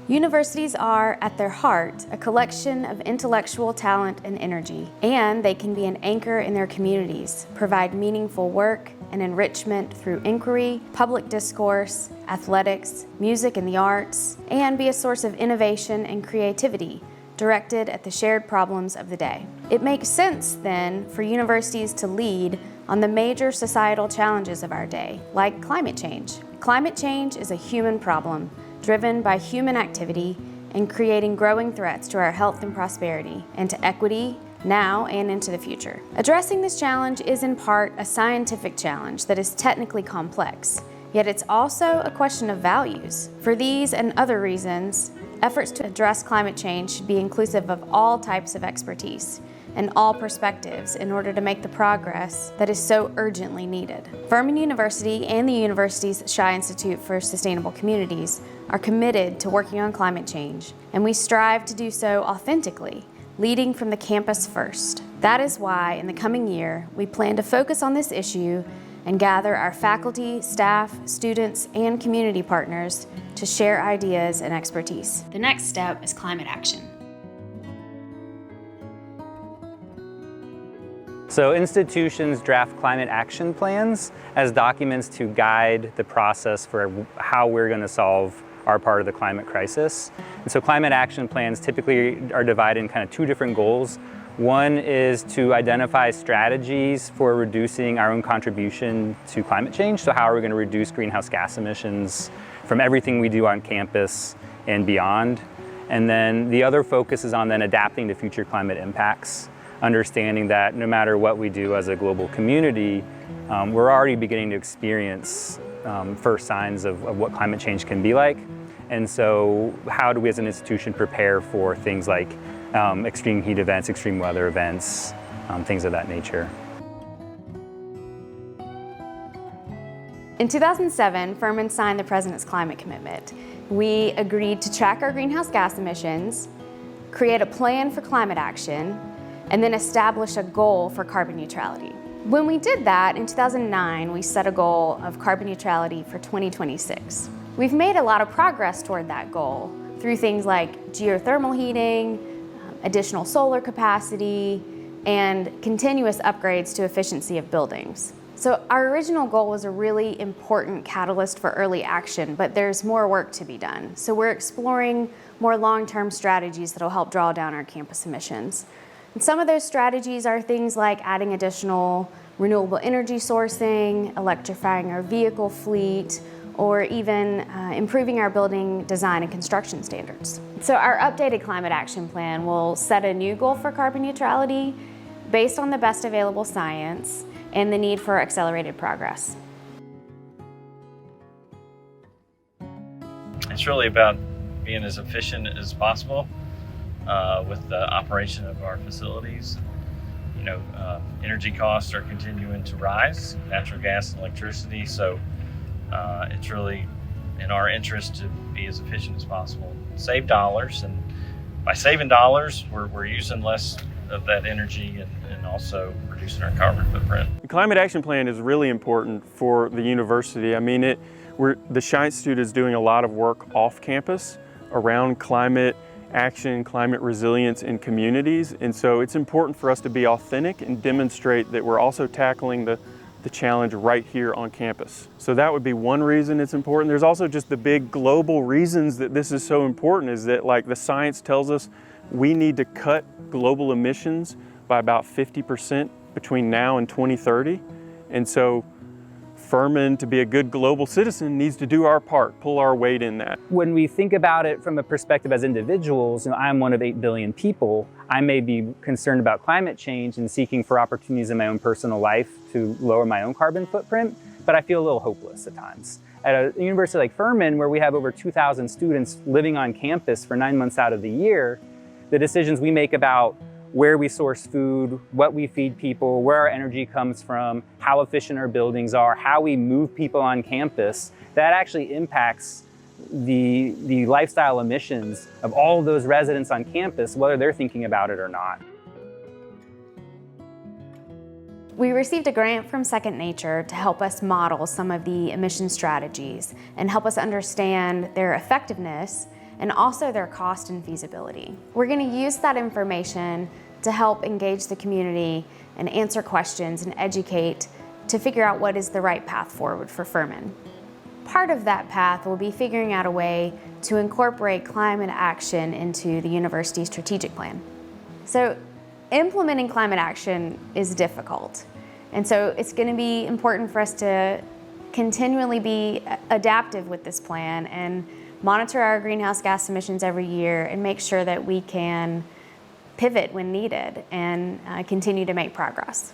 Universities are, at their heart, a collection of intellectual talent and energy, and they can be an anchor in their communities, provide meaningful work and enrichment through inquiry, public discourse, athletics, music and the arts, and be a source of innovation and creativity directed at the shared problems of the day. It makes sense, then, for universities to lead on the major societal challenges of our day, like climate change. Climate change is a human problem, driven by human activity and creating growing threats to our health and prosperity, and to equity, now and into the future. Addressing this challenge is in part a scientific challenge that is technically complex, yet it's also a question of values. For these and other reasons, efforts to address climate change should be inclusive of all types of expertise and all perspectives in order to make the progress that is so urgently needed. Furman University and the university's Shy Institute for Sustainable Communities are committed to working on climate change, and we strive to do so authentically, leading from the campus first. That is why, in the coming year, we plan to focus on this issue and gather our faculty, staff, students, and community partners to share ideas and expertise. The next step is climate action. So institutions draft climate action plans as documents to guide the process for how we're going to solve our part of the climate crisis. And so climate action plans typically are divided in kind of two different goals. One is to identify strategies for reducing our own contribution to climate change. So how are we going to reduce greenhouse gas emissions from everything we do on campus and beyond? And then the other focus is on then adapting to future climate impacts, understanding that no matter what we do as a global community, we're already beginning to experience first signs of what climate change can be like. And so how do we as an institution prepare for things like extreme heat events, extreme weather events, things of that nature. In 2007, Furman signed the President's Climate Commitment. We agreed to track our greenhouse gas emissions, create a plan for climate action, and then establish a goal for carbon neutrality. When we did that, in 2009, we set a goal of carbon neutrality for 2026. We've made a lot of progress toward that goal through things like geothermal heating, additional solar capacity, and continuous upgrades to efficiency of buildings. So our original goal was a really important catalyst for early action, but there's more work to be done. So we're exploring more long-term strategies that'll help draw down our campus emissions. And some of those strategies are things like adding additional renewable energy sourcing, electrifying our vehicle fleet, or even improving our building design and construction standards. So our updated climate action plan will set a new goal for carbon neutrality based on the best available science and the need for accelerated progress. It's really about being as efficient as possible with the operation of our facilities. You know, energy costs are continuing to rise, natural gas and electricity, so it's really in our interest to be as efficient as possible, save dollars, and by saving dollars, we're using less of that energy and also reducing our carbon footprint. The Climate Action Plan is really important for the university. I mean, the Shy Institute is doing a lot of work off campus around climate action, climate resilience in communities, and so it's important for us to be authentic and demonstrate that we're also tackling the challenge right here on campus. So that would be one reason it's important. There's also just the big global reasons that this is so important is that, like, the science tells us we need to cut global emissions by about 50% between now and 2030. And so Furman, to be a good global citizen, needs to do our part, pull our weight in that. When we think about it from a perspective as individuals, I'm one of 8 billion people. I may be concerned about climate change and seeking for opportunities in my own personal life to lower my own carbon footprint, but I feel a little hopeless at times. At a university like Furman, where we have over 2,000 students living on campus for 9 months out of the year, the decisions we make about where we source food, what we feed people, where our energy comes from, how efficient our buildings are, how we move people on campus, that actually impacts the lifestyle emissions of all of those residents on campus, whether they're thinking about it or not. We received a grant from Second Nature to help us model some of the emission strategies and help us understand their effectiveness and also their cost and feasibility. We're going to use that information to help engage the community and answer questions and educate to figure out what is the right path forward for Furman. Part of that path will be figuring out a way to incorporate climate action into the university's strategic plan. So implementing climate action is difficult. And so it's going to be important for us to continually be adaptive with this plan and monitor our greenhouse gas emissions every year and make sure that we can pivot when needed and continue to make progress.